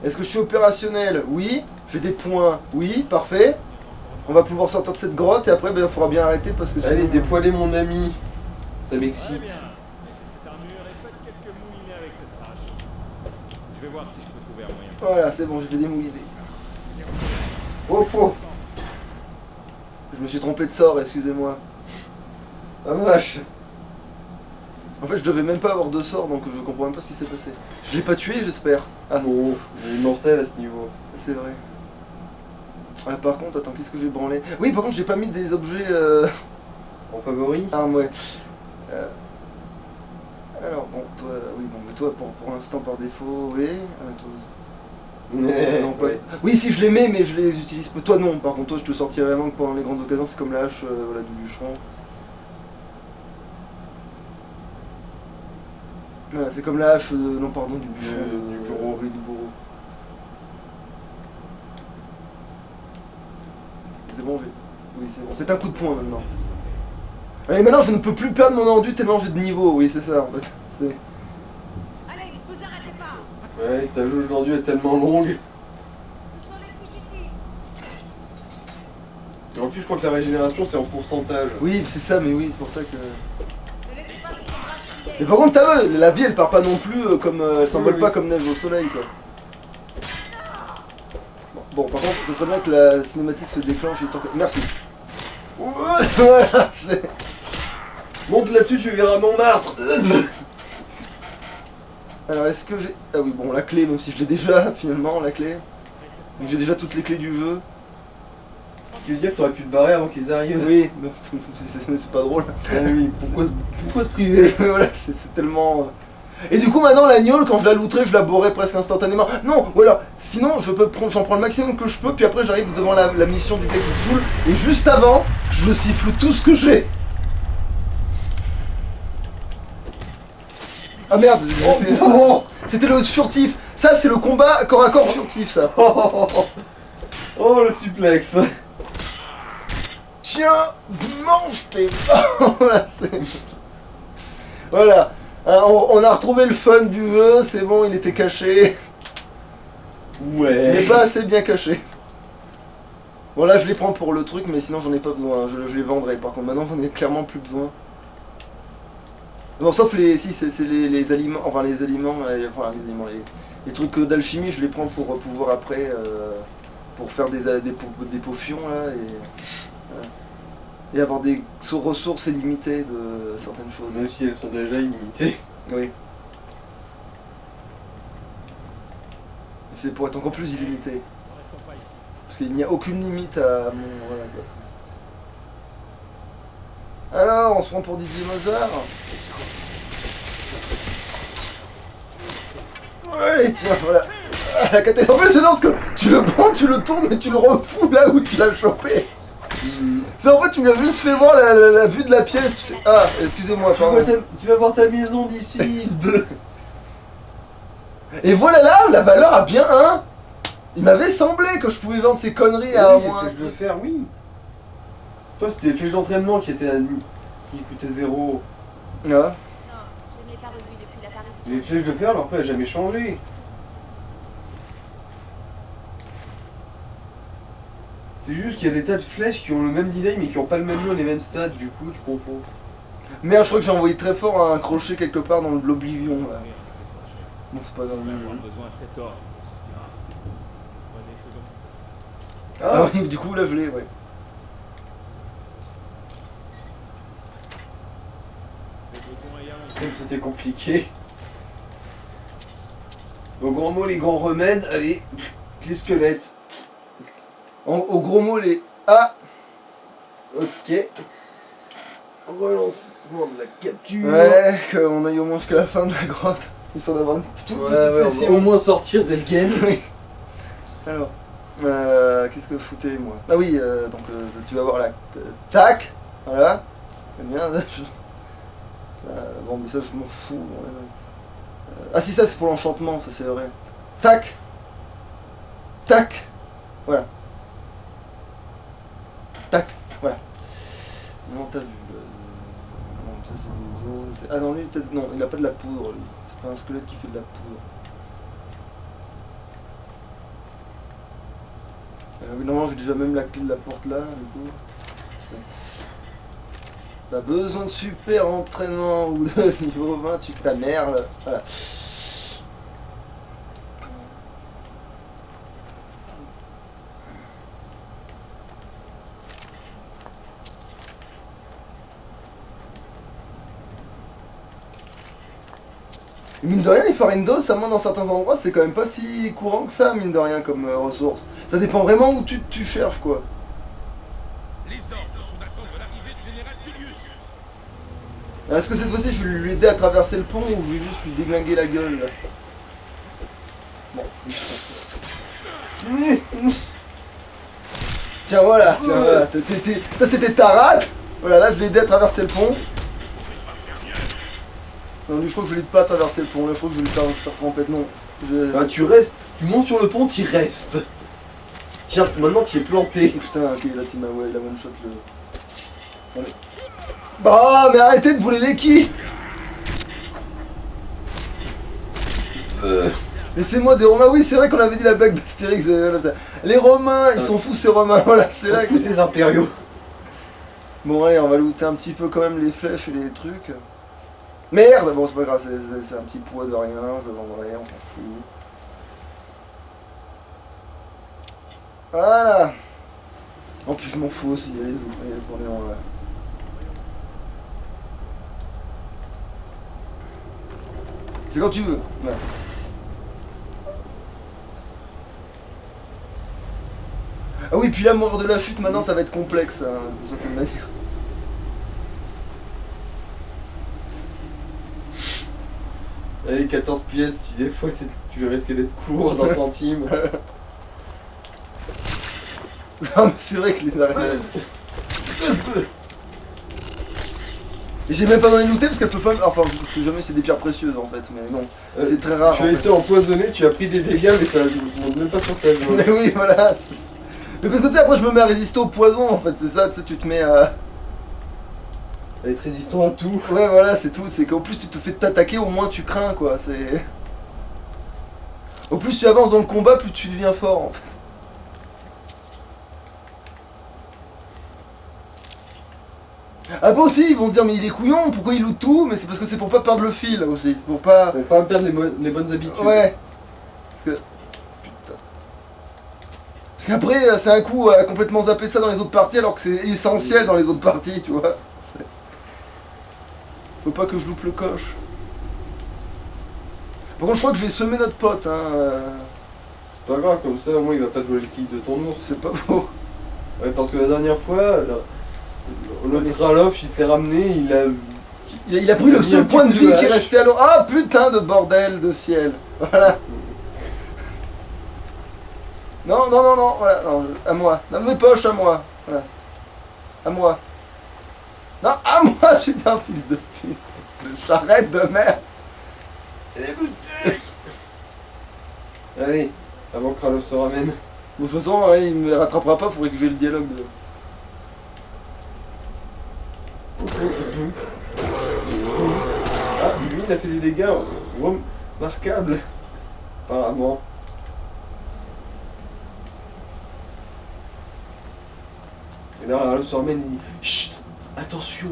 Est-ce que je suis opérationnel? Oui. J'ai des points? Oui, parfait. On va pouvoir sortir de cette grotte et après il faudra bien arrêter parce que Allez, sinon... dépoilez mon ami. Ça Très m'excite. bien. Cet armure et faites quelques moulinets avec cette hache. Je vais voir si je peux trouver un moyen de Voilà, c'est bon, j'ai fait des moulinets. Oh, oh. Je me suis trompé de sort, excusez-moi. Ah vache. En fait, je devais même pas avoir de sort, donc je comprends même pas ce qui s'est passé. Je l'ai pas tué, j'espère. Ah, Bon, il est mortel à ce niveau. c'est vrai. Ah, par contre, attends, qu'est-ce que j'ai branlé? Oui, par contre, j'ai pas mis des objets En favori. armes, ouais. Alors, bon, toi, oui, bon, mais toi, pour l'instant, par défaut, oui. Non, pas... Ouais. Oui, si je les mets, mais je les utilise pas. Toi, non, par contre, toi, je te sortirai vraiment que pendant les grandes occasions, c'est comme la hache voilà, du bûcheron. Voilà, c'est comme la hache, non, pardon, du bûcheron. Du bourreau. Oui, du bourreau. C'est bon, j'ai. Oui, c'est bon. C'est un coup de poing maintenant. Allez, maintenant, je ne peux plus perdre mon enduit tellement j'ai de niveau. Oui, c'est ça, en fait. C'est... Allez, vous arrêtez pas. Ouais, ta jauge d'enduit est tellement longue. Ce sont les fugitifs. Et en plus, je crois que la régénération, c'est en pourcentage. Oui, c'est ça, mais oui, c'est pour ça que... Ne laissez pas ces ombrages filer. Mais par contre, t'as vu, la vie, elle part pas non plus comme... elle s'envole Oui, pas oui. comme neige au soleil, quoi. Bon, par contre, ce serait bien que la cinématique se déclenche histoire que... Merci. Voilà, c'est... Monte là-dessus, tu verras Montmartre. Alors, est-ce que j'ai... Ah oui, bon, la clé, même si je l'ai déjà, finalement, la clé. Donc j'ai déjà toutes les clés du jeu. Tu veux dire que t'aurais pu te barrer avant qu'ils arrivent? Oui, mais c'est pas drôle. Ah oui, pourquoi se priver? Voilà, c'est tellement... Et du coup, maintenant, la gnôle, quand je la looterai, je la bourrerai presque instantanément. Non, voilà, sinon, je peux prendre, j'en prends le maximum que je peux, puis après, j'arrive devant la mission du gars qui saoule, et juste avant, je siffle tout ce que j'ai. Ah merde, j'ai fait... Oh, C'était le furtif. Ça, c'est le combat corps à corps furtif, ça. oh, le suplex. Tiens, mange tes... Voilà, c'est... Voilà. Hein, on a retrouvé le fun du jeu, c'est bon, il était caché. Il Ouais. n'est pas assez bien caché. Bon là je les prends pour le truc, mais sinon j'en ai pas besoin, je les vendrai. Par contre maintenant j'en ai clairement plus besoin. Non, sauf les... si, c'est les aliments, enfin les aliments, enfin les aliments, les trucs d'alchimie, je les prends pour pouvoir après, pour faire des potions là, et avoir des ressources illimitées de certaines choses. Même si elles sont déjà illimitées. Oui. C'est pour être encore plus illimité. Ne restons pas ici. Parce qu'il n'y a aucune limite à mon... Voilà, quoi. Alors, on se prend pour Didier Mozart. Allez, tiens, voilà. Ah, la cathédrale. En fait, c'est parce que tu le prends, tu le tournes, mais tu le refous là où tu l'as chopé. C'est en fait, tu lui as juste fait voir la vue de la pièce. Tu sais... Ah, excusez-moi, pardon. Tu vas voir ta maison d'ici, Sbe. Et voilà là, la valeur a bien un. Il m'avait semblé que je pouvais vendre ces conneries à Oui, moins. les flèches de fer, oui. Toi, c'était les flèches d'entraînement qui étaient qui coûtaient 0. Ah. Non, je ne l'ai pas revu depuis l'apparition. Les flèches de fer, leur prix a jamais changé. C'est juste qu'il y a des tas de flèches qui ont le même design mais qui n'ont pas le même nom et les mêmes stats, du coup tu confonds. Merde, je crois que j'ai envoyé très fort un crochet quelque part dans l'oblivion là. Bon, c'est pas grave. On va avoir besoin de cet ordre pour sortira. Prenez ce dont Ah oui, du coup là je l'ai, ouais. vous avez besoin et allons. Comme c'était compliqué. Au grand mot, les grands remèdes, allez, les squelettes. Au gros mot les... Ah. Ok. Relancement de la capture. Ouais, qu'on aille au moins jusqu'à la fin de la grotte. Histoire d'avoir une toute Ouais, petite ouais, on va session. au moins sortir dès le game. Oui. Alors, qu'est-ce que foutais moi? Ah oui, donc tu vas voir là. Tac. Voilà. C'est bien. Bon, mais ça je m'en fous. Ah si, ça c'est pour l'enchantement, ça c'est vrai. Tac. Tac. Voilà. Tac. Voilà. Non, t'as vu. Non, ça c'est des os. Ah non, lui peut-être. Non, il a pas de la poudre lui. C'est pas un squelette qui fait de la poudre. Oui, non, j'ai déjà même la clé de la porte là, du coup. Pas besoin de super entraînement ou de niveau 20, tu ta mère là. Voilà. Mine de rien, les farines d'os, à moins dans certains endroits, c'est quand même pas si courant que ça, mine de rien, comme ressource. Ça dépend vraiment où tu cherches, quoi. Les ordres sont d'attendre l'arrivée du général Tullius. Est-ce que cette fois-ci, je vais lui aider à traverser le pont ou je vais juste lui déglinguer la gueule, là? Bon. Tiens, voilà, tiens, voilà. Ça, c'était ta rate. Voilà, là, je l'ai aidé à traverser le pont. Non, lui, je crois que je vais pas traverser le pont. Là, je crois que je vais lui faire tremper. Non. Bah, tu restes, tu montes sur le pont, t'y restes. Tiens, maintenant t'y es planté. Putain, ok, là, tu m'as ouais, la one shot le. Allez. Bah, mais arrêtez de voler les quilles. Laissez-moi des Romains. Oui, c'est vrai qu'on avait dit la blague d'Astérix. Les Romains, ils sont fous, ces Romains. Voilà, c'est là que. Ces impériaux. Bon, allez, on va looter un petit peu quand même les flèches et les trucs. Merde! Bon, c'est pas grave, c'est un petit poids de rien, je le vendrai, on s'en fout. Voilà! En plus, je m'en fous aussi, il y a les autres, on est en. C'est quand tu veux. Ouais. Ah oui, puis la mort de la chute, maintenant, ça va être complexe, hein, d'une certaine manière. Allez, 14 pièces, si des fois tu risques d'être court d'un centime. Non, mais c'est vrai que les arrêts. Et j'ai même pas dans les looter parce qu'elles peuvent pas. Enfin, je sais jamais, c'est des pierres précieuses en fait, mais non. C'est très rare. Tu as été empoisonné, tu as pris des dégâts, mais ça ne monte même pas sur ta gueule. Mais oui, voilà. Mais parce que tu sais, après je me mets à résister au poison en fait, c'est ça, tu sais, tu te mets à. À être résistant à tout. Ouais, voilà, c'est tout. C'est qu'au plus tu te fais t'attaquer, au moins tu crains quoi. C'est. Au plus tu avances dans le combat, plus tu deviens fort en fait. Ah bah aussi, ils vont te dire, mais il est couillon, pourquoi il loot tout? Mais c'est parce que c'est pour pas perdre le fil aussi, c'est pour pas. Pour pas perdre les bonnes habitudes. Ouais. Parce que. Putain. Parce qu'après, c'est un coup à complètement zapper ça dans les autres parties alors que c'est essentiel dans les autres parties, tu vois. Faut pas que je loupe le coche. Par contre, je crois que je vais semer notre pote, hein. C'est pas grave, comme ça au moins il va pas te voler le kill de ton ours. C'est pas faux. Ouais, parce que la dernière fois, l'autre Ralof il s'est ramené, Il a pris le seul point de vie qui restait à l'eau. Ah putain de bordel de ciel. Voilà. Non, non, non, non, voilà, non, à moi. Dans mes poches, à moi. Voilà. À moi. Non, à moi, j'étais un fils de pute. De charrette de merde. Allez, avant que Ralof se ramène. Bon, de toute façon, ouais, il me rattrapera pas, faudrait que j'ai le dialogue de. Ah, lui il a fait des dégâts remarquables. Apparemment. Et là, Ralof se ramène, il dit chut, attention,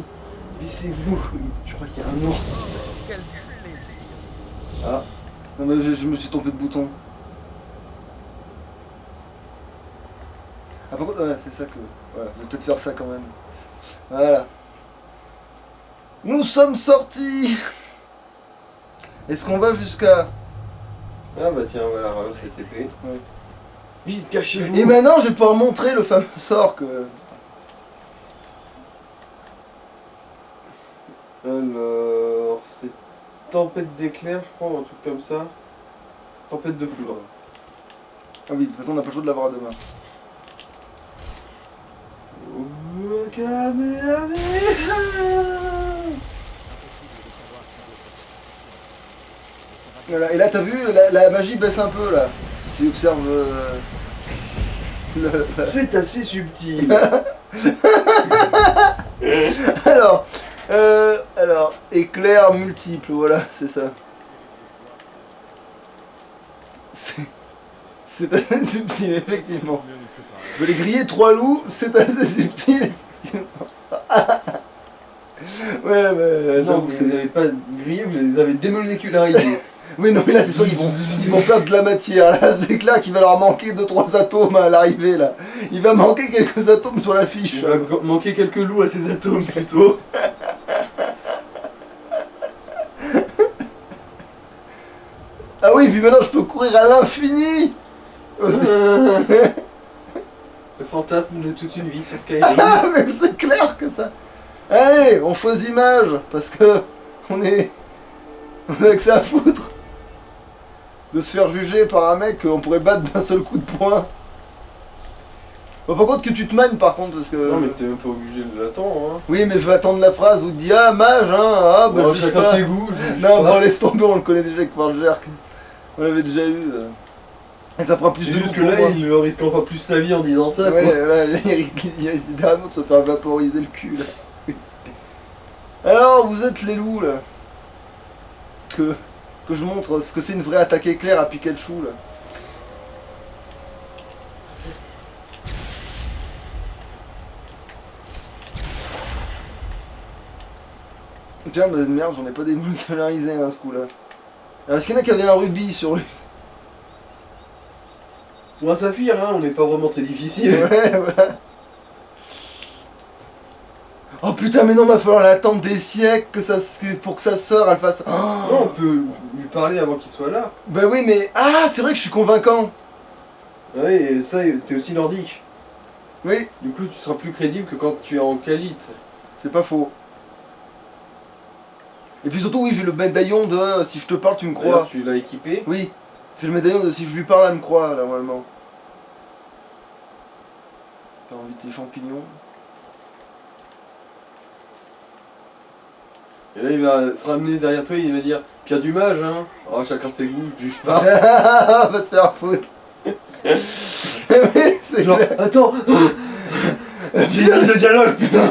baissez-vous. Je crois qu'il y a un ours. Ah, Non, mais je me suis trompé de bouton. Ah, par contre, ouais, c'est ça que. Voilà, je vais peut-être faire ça quand même. Voilà. Nous sommes sortis. Est-ce qu'on va jusqu'à. ah bah tiens, voilà, Ralof s'est TP. Ouais. Vite, cachez-vous. Et maintenant, je vais pouvoir montrer le fameux sort que. Alors, c'est tempête d'éclairs, je crois, ou un truc comme ça. Tempête de foudre. Ah oui, de toute façon, on n'a pas le choix de l'avoir à demain. Oh, Kamehameha. Voilà, et là, t'as vu, la magie baisse un peu là. Si tu observes. C'est assez subtil. Alors, éclair multiple, voilà, c'est ça. C'est assez subtil, effectivement. Mieux nous séparer. Je vais les griller 3 loups, c'est assez subtil, effectivement. Ouais, mais Non, j'avoue, vous c'est... les avez pas grillés, vous les avez démolécularisés. Oui, non, mais là, c'est sûr qu'ils vont perdre de la matière. Là, c'est clair qu'il va leur manquer 2-3 atomes à l'arrivée, là. Il va manquer quelques atomes sur la fiche. Il va manquer quelques loups à ces atomes plutôt. Ah oui, puis maintenant, je peux courir à l'infini aussi. Le fantasme de toute une vie sur Skyrim. Ah, mais c'est clair que ça... Allez, on choisit mage, parce que on a que ça à foutre de se faire juger par un mec qu'on pourrait battre d'un seul coup de poing. Bon, par contre que tu te mannes par contre, parce que... Non mais t'es même pas obligé de l'attendre hein. Oui, mais je vais attendre la phrase où il dit « Ah, mage, hein, ah, bah Bon, je sais chacun pas. ses goûts. Non, bon, laisse tomber, on le connaît déjà avec Fargerk. On l'avait déjà eu. Et ça fera plus C'est de juste loups que pour là, moi. il ne risque pas plus sa vie en disant ça. Ouais, Quoi. là, il risque littéralement de se faire vaporiser le cul, là. Alors, vous êtes les loups, là. Que je montre ce que c'est une vraie attaque éclair à Pikachu, là. Tiens, bah merde, j'en ai pas démolécularisé, hein, ce coup-là. Alors, est-ce qu'il y en a qui avaient un rubis sur lui? On va s'affuir, hein, on n'est pas vraiment très difficile. Ouais, voilà. Oh putain, mais non, va falloir l'attendre des siècles pour que sa sœur elle fasse. Oh. Non, on peut lui parler avant qu'il soit là. Bah oui, mais. Ah, c'est vrai que je suis convaincant. Ouais, et ça, t'es aussi nordique. Oui, Du coup, tu seras plus crédible que quand tu es en Khajiit. c'est pas faux. Et puis surtout, oui, j'ai le médaillon de si je te parle, tu me crois. D'ailleurs, tu l'as équipé. Oui, j'ai le médaillon de si je lui parle, elle me croit, là, normalement. T'as envie de tes champignons? Et là, il va se ramener derrière toi et il va dire Pierre du mage, hein. Oh, chacun ses goûts, je juge pas. Va te faire foutre. Oui, c'est Genre, clair. attends j'ai dit le dialogue, putain.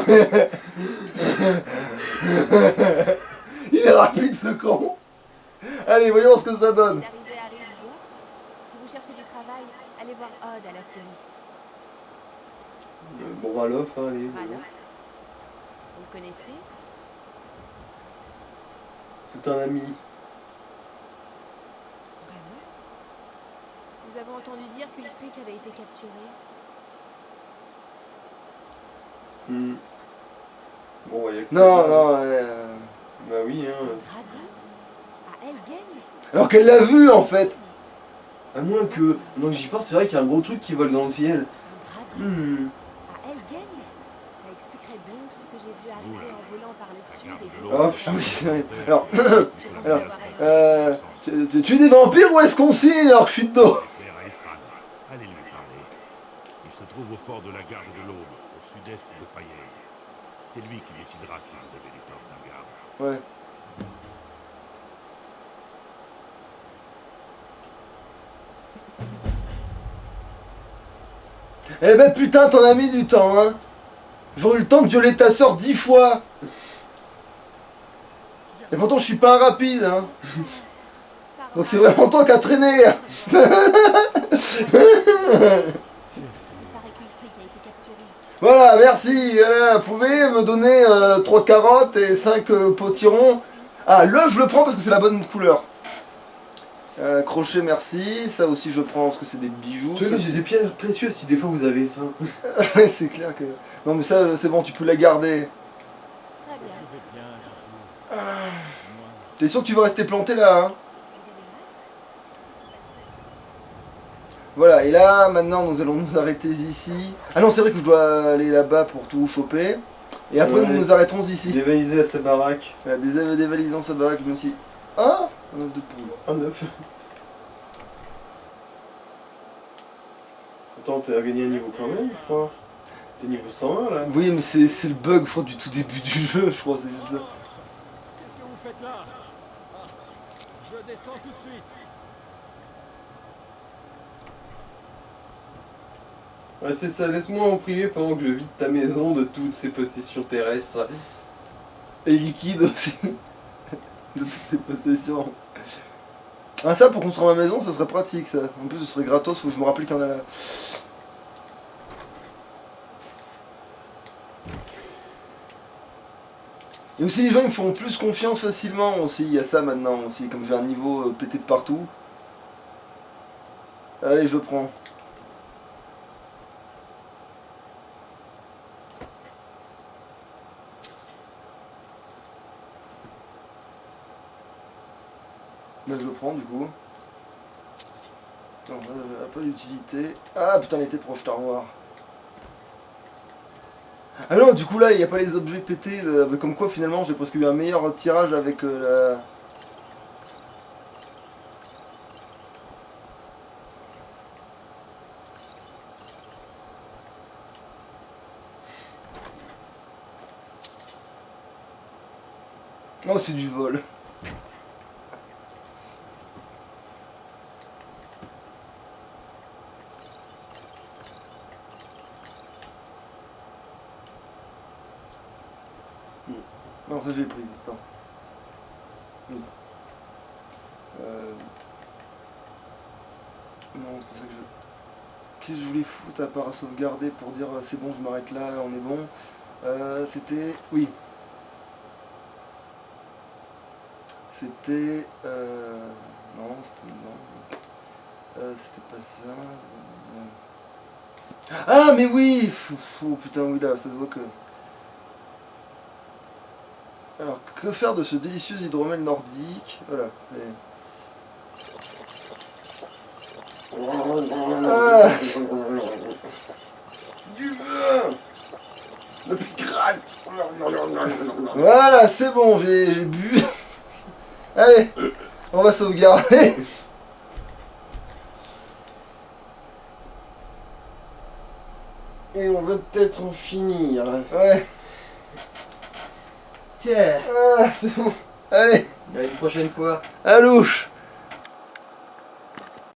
Il est rapide ce con. Allez, voyons ce que ça donne. L'arrivée arrive bois. Si vous cherchez du travail, allez voir Odd à la Syrie. Bon, Ralof, hein, allez. Voilà. Vous le connaissez? C'est un ami. Vraiment? Nous avons entendu dire qu'Ulfric avait été capturé. Hmm. Bon, ouais, Non, non, Bah oui, hein. Un dragon? À Elgen? alors qu'elle l'a vu en fait. À moins que. Donc j'y pense, c'est vrai qu'il y a un gros truc qui vole dans le ciel. Un dragon? Hmm. À Elgen? Ça expliquerait donc ce que j'ai vu arriver en volant par le sud et Oh, Ah oui, c'est vrai. Alors, Alors, tu es des vampires ou est-ce qu'on signe alors que je suis dedans? Père à Esran. Allez lui parler. Il se trouve au fort de la garde de l'Aube, au sud-est de Fayez. C'est lui qui décidera si vous avez les torts d'un garde. Ouais. Eh ben putain, t'en as mis du temps, hein. J'aurais eu le temps de violer ta soeur 10 fois. Et pourtant, je suis pas un rapide, hein. Donc c'est vraiment toi qui as traîné. Il paraît qu'Ulfric a été capturé. Voilà, merci. Voilà, vous pouvez me donner 3 carottes et 5 potirons. Ah, le je le prends parce que c'est la bonne couleur. Crochet, merci. Ça aussi, je prends parce que c'est des bijoux. Tu vois, j'ai des pierres précieuses si des fois vous avez faim. Ouais, c'est clair que... Non, mais ça, c'est bon, tu peux la garder. Très bien. Je vais bien, j'avoue. Moi, T'es sûr que tu vas rester planté là, hein? Vous avez mal? Voilà, et là, maintenant, nous allons nous arrêter ici. Ah non, c'est vrai que je dois aller là-bas pour tout choper. Et après, Ouais. nous nous arrêterons ici. Dévalisé à sa baraque. Voilà, des valises dans sa baraque, mais aussi... Ah, un œuf de poule. Un œuf. Attends, t'as gagné un niveau quand même, je crois. T'es niveau 101 là. Oui, mais c'est le bug, je crois, du tout début du jeu, je crois, c'est juste ça. qu'est-ce que vous faites là? Ah, je descends tout de suite. Ouais, c'est ça, laisse-moi en priver pendant que je vide ta maison de toutes ces possessions terrestres. Et liquide aussi. De toutes ses possessions. Ah ça pour construire ma maison ça serait pratique ça. En plus ce serait gratos, faut que je me rappelle qu'il y en a là. Et aussi les gens ils me font plus confiance facilement aussi, il y a ça maintenant aussi, comme j'ai un niveau pété de partout. Allez je prends. Mais je le prends du coup. Non, un peu d'utilité. Ah putain, il était proche noir. Ah non, du coup là, il n'y a pas les objets pétés. Comme quoi finalement, j'ai presque eu un meilleur tirage avec la... Oh, c'est du vol. Non, ça j'ai pris, attends. Oui. Non, c'est pas ça que je... Qu'est-ce que je voulais foutre à part à sauvegarder pour dire c'est bon, je m'arrête là, on est bon. C'était... Oui. C'était... Non, c'était pas ça. Ah, mais oui! Oh putain, oui, là, ça se voit que... Alors, que faire de ce délicieux hydromel nordique? Voilà, ah. Du vin! Le picrate! Voilà, c'est bon, j'ai bu. Allez, on va sauvegarder. Et on va peut-être en finir. Ouais. Tiens. Ah, c'est bon. Allez. À une prochaine fois. À louche.